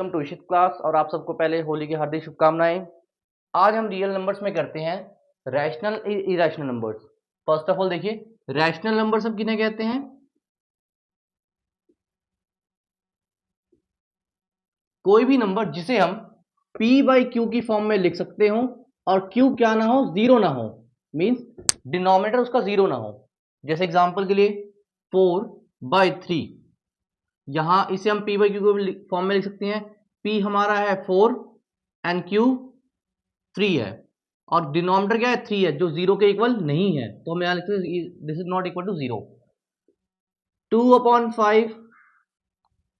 Welcome to इशित class. और आप सबको पहले होली की हार्दिक शुभकामनाएं। आज हम रियल नंबर्स में करते हैं rational irrational numbers. First of all देखिए, रैशनल नंबर्स हम किन्हें कहते हैं? कोई भी नंबर जिसे हम p बाई क्यू की फॉर्म में लिख सकते हो और q क्या ना हो, जीरो ना हो, मीन्स डिनोमिनेटर उसका जीरो ना हो। जैसे एग्जांपल के लिए 4/3, यहां इसे हम p बाई क्यू के फॉर्म में लिख सकते हैं। p हमारा है 4 एंड q 3 है और डिनोमिनेटर क्या है, 3 है, जो जीरो के इक्वल नहीं है, तो हम यहां लिखते हैं this is not equal to zero. 2/5,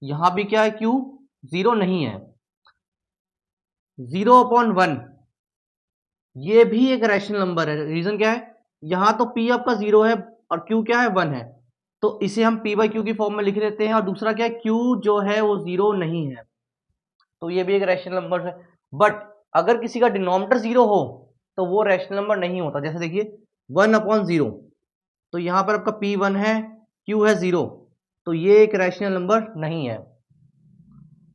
यहां भी क्या है, q जीरो नहीं है। 0/1, ये भी एक रैशनल नंबर है। रीजन क्या है, यहां तो p आपका जीरो है और q क्या है, 1 है, तो इसे हम p बाई क्यू की फॉर्म में लिख लेते हैं। और दूसरा क्या है, q जो है वो जीरो नहीं है, तो ये भी एक रैशनल नंबर है। बट अगर किसी का डिनोमिनेटर जीरो हो तो वो रैशनल नंबर नहीं होता। जैसे देखिए 1/0, तो यहां पर आपका p1 है, q है जीरो, तो ये एक रैशनल नंबर नहीं है।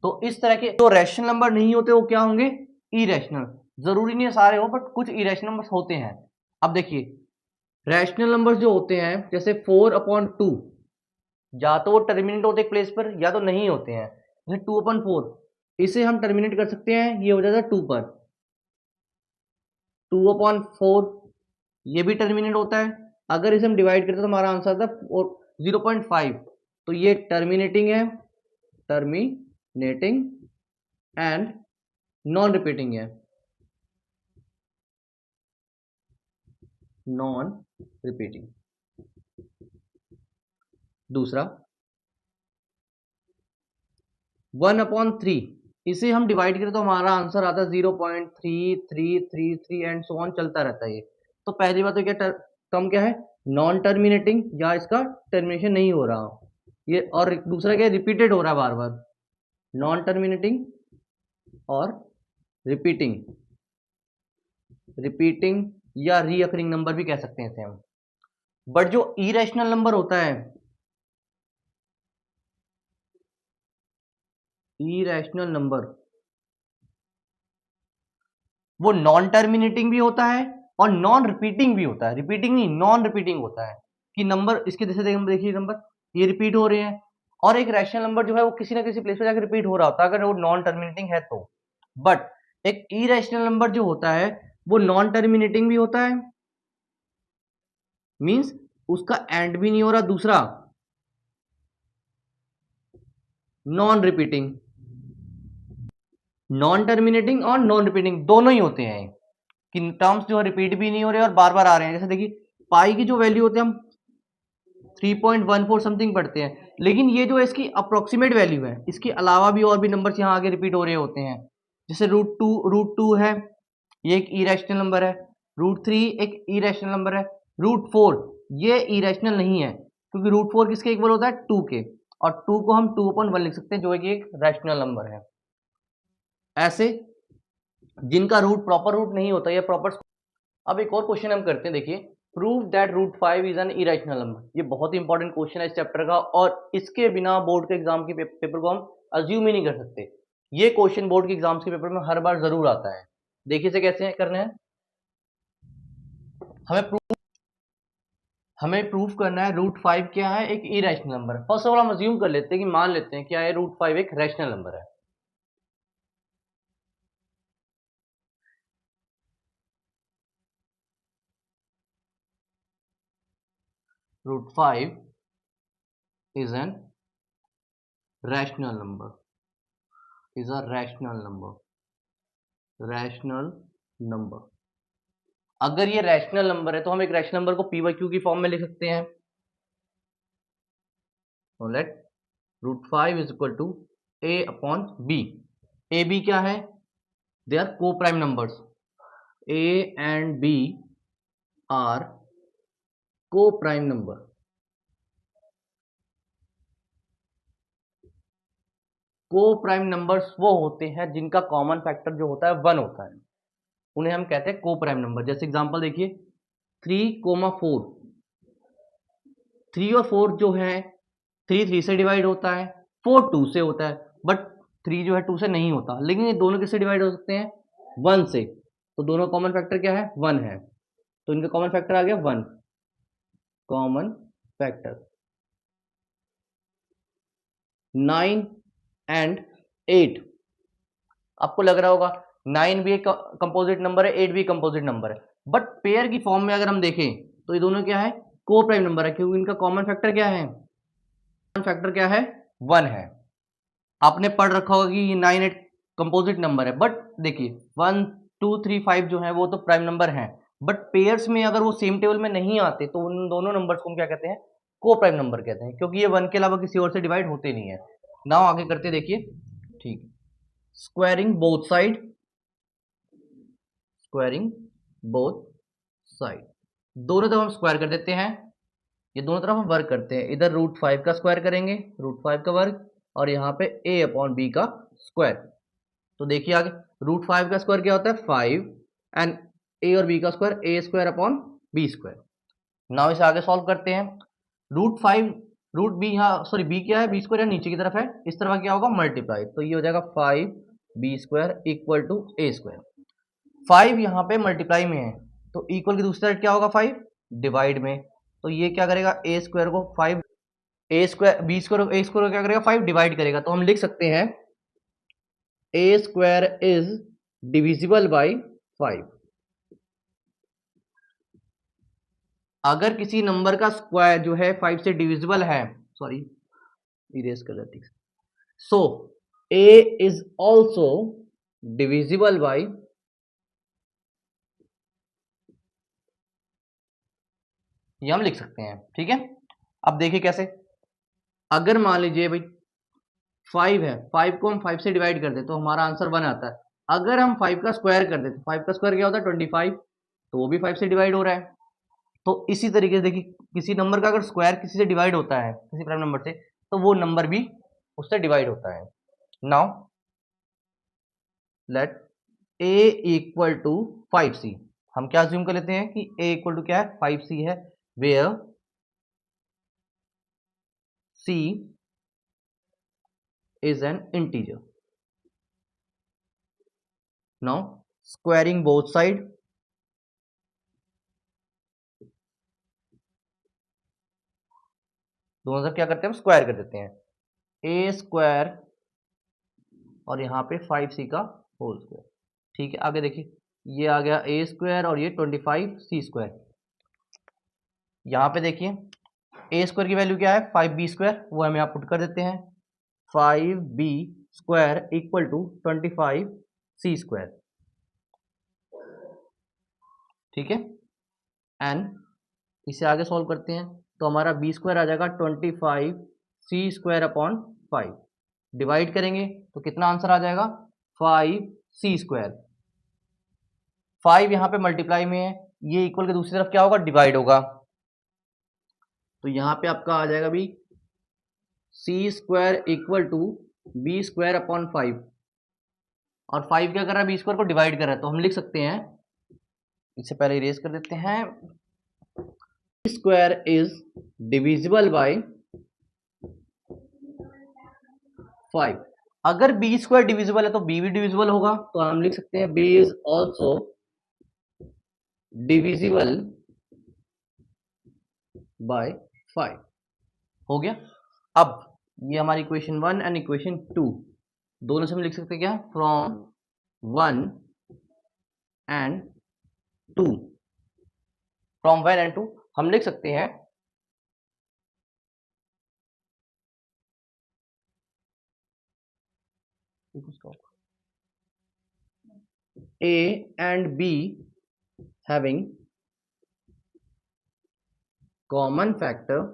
तो इस तरह के जो रैशनल नंबर नहीं होते वो क्या होंगे, इरेशनल। जरूरी नहीं है सारे हो, बट कुछ इरेशनल नंबर्स होते हैं। अब देखिए, रैशनल नंबर्स जो होते हैं, जैसे 4/2, या तो वो टर्मिनेट होते हैं प्लेस पर या तो नहीं होते हैं। जैसे 2/4, इसे हम टर्मिनेट कर सकते हैं, ये हो जाता है 2 पर। 2/4 ये भी टर्मिनेट होता है। अगर इसे हम डिवाइड करते हैं तो हमारा आंसर था 0.5, तो ये टर्मिनेटिंग है, टर्मिनेटिंग एंड नॉन रिपीटिंग है, नॉन रिपीटिंग। दूसरा 1/3, इसे हम डिवाइड करें तो हमारा आंसर आता है 0.3333 एंड सो ऑन, चलता रहता है ये। तो पहली बात तो क्या टर्म क्या है, नॉन टर्मिनेटिंग, या इसका टर्मिनेशन नहीं हो रहा ये। और दूसरा क्या है, रिपीटेड हो रहा है बार बार, नॉन टर्मिनेटिंग और रिपीटिंग। रिपीटिंग या रीअकरिंग नंबर भी कह सकते हैं इसे हम। बट जो इरेशनल नंबर होता है, इरेशनल नंबर, वो नॉन टर्मिनेटिंग भी होता है और नॉन रिपीटिंग भी होता है। रिपीटिंग नहीं, नॉन रिपीटिंग होता है कि नंबर इसके जैसे देखिए नंबर ये रिपीट हो रहे हैं, और एक रैशनल नंबर जो है वो किसी ना किसी प्लेस पे जाकर रिपीट हो रहा होता है अगर वो नॉन टर्मिनेटिंग है तो। बट एक इरेशनल नंबर जो होता है वो नॉन टर्मिनेटिंग भी होता है, मींस उसका एंड भी नहीं हो रहा। दूसरा नॉन रिपीटिंग, नॉन टर्मिनेटिंग और नॉन रिपीटिंग दोनों ही होते हैं कि टर्म्स जो है रिपीट भी नहीं हो रहे और बार बार आ रहे हैं। जैसे देखिए पाई की जो वैल्यू होती है हम 3.14 समथिंग पढ़ते हैं, लेकिन ये जो है इसकी अप्रोक्सीमेट वैल्यू है, इसके अलावा भी और भी नंबर्स यहाँ आगे रिपीट हो रहे होते हैं। जैसे रूट टू है, ये एक इरेशनल नंबर है। √3 एक इरेशनल नंबर है। √4 ये इरेशनल नहीं है, क्योंकि √4 किसके इक्वल होता है, 2 के, और 2 को हम 2/1 लिख सकते हैं, जो है कि एक रैशनल नंबर है। ऐसे जिनका रूट प्रॉपर रूट नहीं होता या प्रॉपर। अब एक और क्वेश्चन हम करते हैं, देखिए, prove that √5 is an irrational number. ये बहुत ही इंपॉर्टेंट क्वेश्चन है इस चैप्टर का, और इसके बिना बोर्ड के एग्जाम के पेपर को हम अज्यूम ही नहीं कर सकते। ये क्वेश्चन बोर्ड के एग्जाम्स के पेपर में हर बार जरूर आता है। देखिए इसे कैसे करना है, हमें प्रूफ करना है √5 क्या है, एक इरेशनल नंबर है। फर्स्ट ऑफ ऑल हम अज्यूम कर लेते हैं कि मान लेते हैं क्या है, √5 एक रैशनल नंबर है। √5 is an rational number, is a rational number, rational number। अगर ये रैशनल नंबर है तो हम एक रैशनल नंबर को p बाई क्यू की फॉर्म में लिख सकते हैं। तो let √5 is equal to a/b। A B क्या है, they are coprime numbers. a and b are coprime number. Coprime numbers वो होते हैं जिनका कॉमन फैक्टर जो होता है 1 होता है, उन्हें हम कहते हैं को प्राइम नंबर। जैसे एग्जांपल देखिए 3,4, 3 और 4 जो है, 3 3 से डिवाइड होता है, 4 2 से होता है, बट 3 जो है 2 से नहीं होता, लेकिन ये दोनों किससे डिवाइड हो सकते हैं? 1 से। तो दोनों कॉमन फैक्टर क्या है? 1 है, तो इनका कॉमन फैक्टर आ गया 1, कॉमन फैक्टर। 9 एंड 8, आपको लग रहा होगा 9 भी एक कंपोजिट नंबर है, 8 भी कंपोजिट नंबर है, बट पेयर की फॉर्म में अगर हम देखें तो ये दोनों क्या है? को प्राइम नंबर है, क्योंकि इनका कॉमन फैक्टर क्या है? कॉमन फैक्टर क्या है? 1 है। आपने पढ़ रखा होगा कि 9 8 कंपोजिट नंबर है, बट देखिए 1 2 3 5 जो है वो तो प्राइम नंबर हैं, बट पेयर्स में अगर वो सेम टेबल में नहीं आते तो उन दोनों नंबर्स को हम क्या कहते हैं? को प्राइम नंबर कहते हैं, क्योंकि ये 1 के अलावा किसी और से डिवाइड होते नहीं है। नाउ आगे करते देखिए, ठीक, squaring both side, squaring both side, दोनों तरफ हम स्क्वायर कर देते हैं। ये दोनों तरफ हम वर्क करते हैं, इधर √5 का स्क्वायर करेंगे, √5 का वर्ग, और यहाँ पे a/b का स्क्वायर। तो देखिए आगे, √5 का स्क्वायर क्या होता है? 5, एंड a और b का स्क्वायर a²/b²। नाउ इसे आगे सॉल्व करते हैं। √5 √b, यहाँ सॉरी b क्या है? b² यहाँ नीचे की तरफ है, इस तरफ क्या होगा? मल्टीप्लाई, तो ये हो जाएगा 5b² = a²। 5 यहाँ पे मल्टीप्लाई में है, तो इक्वल की दूसरी साइड क्या होगा? 5 डिवाइड में, तो ये क्या करेगा? a² को 5, a² b² a² को क्या करेगा? 5 डिवाइड करेगा, तो हम लिख सकते हैं a² इज डिविजिबल बाई 5। अगर किसी नंबर का स्क्वायर जो है 5 से डिविजिबल है, सॉरी इरेज कर देते, सो a is also divisible by, ये हम लिख सकते हैं, ठीक है। अब देखिए कैसे, अगर मान लीजिए भाई 5 है, 5 को हम 5 से डिवाइड कर दे तो हमारा आंसर 1 आता है। अगर हम 5 का स्क्वायर कर दे तो 5 का स्क्वायर क्या होता है? 25, तो वो भी 5 से डिवाइड हो रहा है। तो इसी तरीके से देखिए, किसी नंबर का अगर स्क्वायर किसी से डिवाइड होता है, किसी प्राइम नंबर से, तो वो नंबर भी उससे डिवाइड होता है। नाउ लेट a = 5c, हम क्या अज्यूम कर लेते हैं कि a = क्या है? 5c है, where c is an integer. Now squaring both side, दोनों तरफ क्या करते हैं? हम स्क्वायर कर देते हैं, a² और यहाँ पे 5c का होल स्क्वायर, ठीक है। आगे देखिए, ये आ गया a² और ये 25c²। यहाँ पे देखिए a² की वैल्यू क्या है? 5b², वो हम यहाँ पुट कर देते हैं, 5b² = 25c², ठीक है। एंड इसे आगे सॉल्व करते हैं, तो हमारा b² आ जाएगा 25c²/5, डिवाइड करेंगे तो कितना आंसर आ जाएगा? 5c²। 5 यहाँ पे मल्टीप्लाई में है, ये इक्वल के दूसरी तरफ क्या होगा? डिवाइड होगा, तो यहाँ पे आपका आ जाएगा भी c² = b²/5, और 5 क्या कर रहा है? b² को डिवाइड कर रहा है, तो हम लिख सकते हैं, इससे पहले इरेज कर देते हैं, b² इज डिविजिबल बाय 5। अगर b² डिविजिबल है तो b भी डिविजिबल होगा, तो हम लिख सकते हैं b is also divisible by 5, हो गया। अब ये हमारी इक्वेशन 1 एंड इक्वेशन 2, दोनों से हम लिख सकते हैं क्या? फ्रॉम 1 एंड 2, फ्रॉम 1 एंड 2 हम लिख सकते हैं a and b having common factor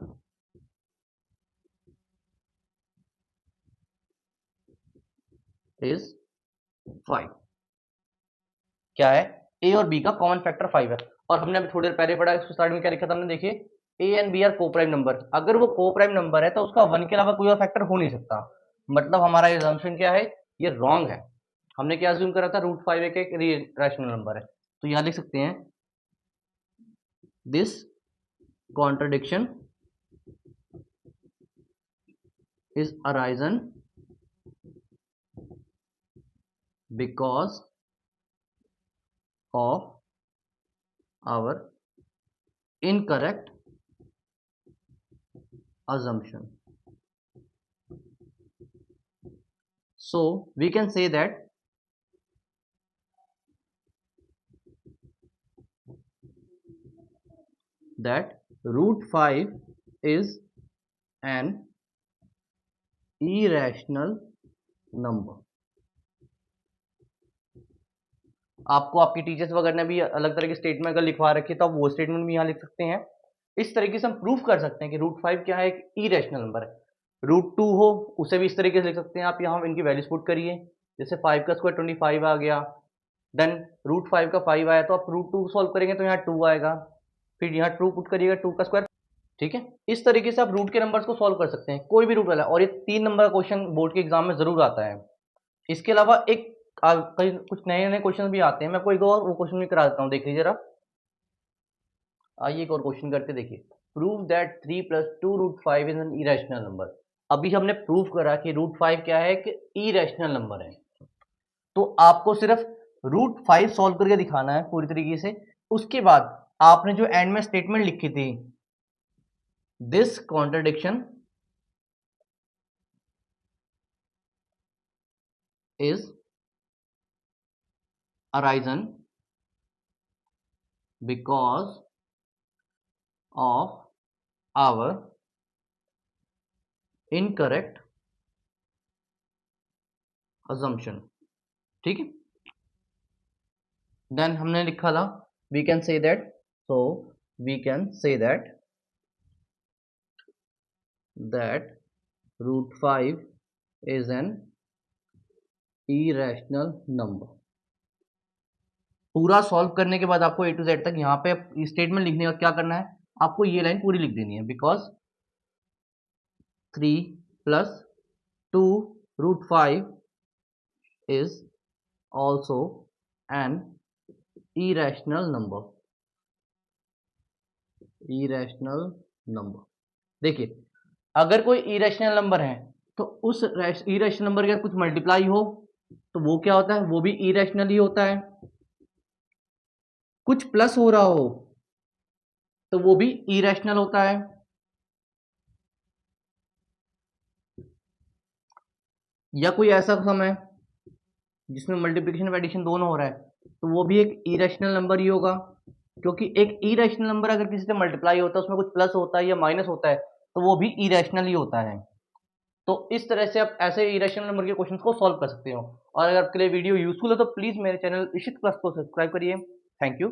is 5। क्या है? a और b का कॉमन फैक्टर 5 है, और हमने अभी थोड़ी देर पहले पढ़ा, इसको स्टार्ट में क्या लिखा था हमने? देखिए, a and b are coprime number, अगर वो को प्राइम नंबर है तो उसका 1 के अलावा कोई और फैक्टर हो नहीं सकता, मतलब हमारा assumption क्या है? ये रॉन्ग है। हमने क्या अज्यूम करा था? √5 एक रैशनल नंबर है, तो यहाँ लिख सकते हैं this contradiction is arisen because of our incorrect assumption. So we can say that root 5 is an irrational number. आपको आपके टीचर्स वगैरह ने भी अलग तरह के स्टेटमेंट अगर लिखवा रखी है तो आप वो स्टेटमेंट भी यहाँ लिख सकते हैं। इस तरीके से हम प्रूफ कर सकते हैं कि रूट 5 क्या है, एक इरेशनल नंबर है। रूट 2 हो उसे भी इस तरीके से लिख सकते हैं आप, यहाँ इनकी वैल्यूज पुट करिए, जैसे 5 का स्क्वायर 25 आ गया, देन रूट 5 का 5 आया तो आप रूट 2 सॉल्व करेंगे तो यहाँ 2 आएगा, फिर यहाँ 2 पुट करिएगा 2 का स्क्वायर, ठीक है। इस तरीके से आप रूट के नंबर्स को सॉल्व कर सकते हैं, कोई भी रूट वाला। और ये 3 नंबर का क्वेश्चन बोर्ड के एग्जाम में जरूर आता है। इसके अलावा एक कई कुछ नए नए क्वेश्चन भी आते हैं, मैं आपको एक और वो क्वेश्चन भी करा देता हूँ, देख लीजिए जरा। आइए एक और क्वेश्चन करके देखिए। Prove that 3 + 2 root 5 is an irrational number. अभी हमने प्रूव करा कि रूट 5 क्या है, कि इरेशनल नंबर है। तो आपको सिर्फ रूट 5 सॉल्व करके दिखाना है पूरी तरीके से। उसके बाद आपने जो एंड में स्टेटमेंट लिखी थी, this contradiction is arisen because of our incorrect assumption, ठीक है। देन हमने लिखा था we can say that, so we can say that root 5 is an irrational number। पूरा सॉल्व करने के बाद आपको ए टू जेड तक यहाँ पे स्टेटमेंट लिखने का क्या करना है, आपको ये लाइन पूरी लिख देनी है। Because 3 + 2 root 5 is also an irrational number। irrational number, देखिए अगर कोई irrational नंबर है तो उस irrational नंबर के कुछ मल्टीप्लाई हो तो वो क्या होता है, वो भी irrational ही होता है। कुछ प्लस हो रहा हो तो वो भी irrational होता है। या कोई ऐसा सम है जिसमें मल्टीप्लिकेशन और एडिशन दोनों हो रहा है तो वो भी एक irrational नंबर ही होगा, क्योंकि एक irrational नंबर अगर किसी से मल्टीप्लाई होता है उसमें कुछ प्लस होता है या माइनस होता है तो वो भी irrational ही होता है। तो इस तरह से आप ऐसे इरेशनल नंबर के क्वेश्चंस को सॉल्व कर सकते हो। और अगर आपके लिए वीडियो यूजफुल है तो प्लीज मेरे चैनल इशित क्लास को सब्सक्राइब करिए। Thank you.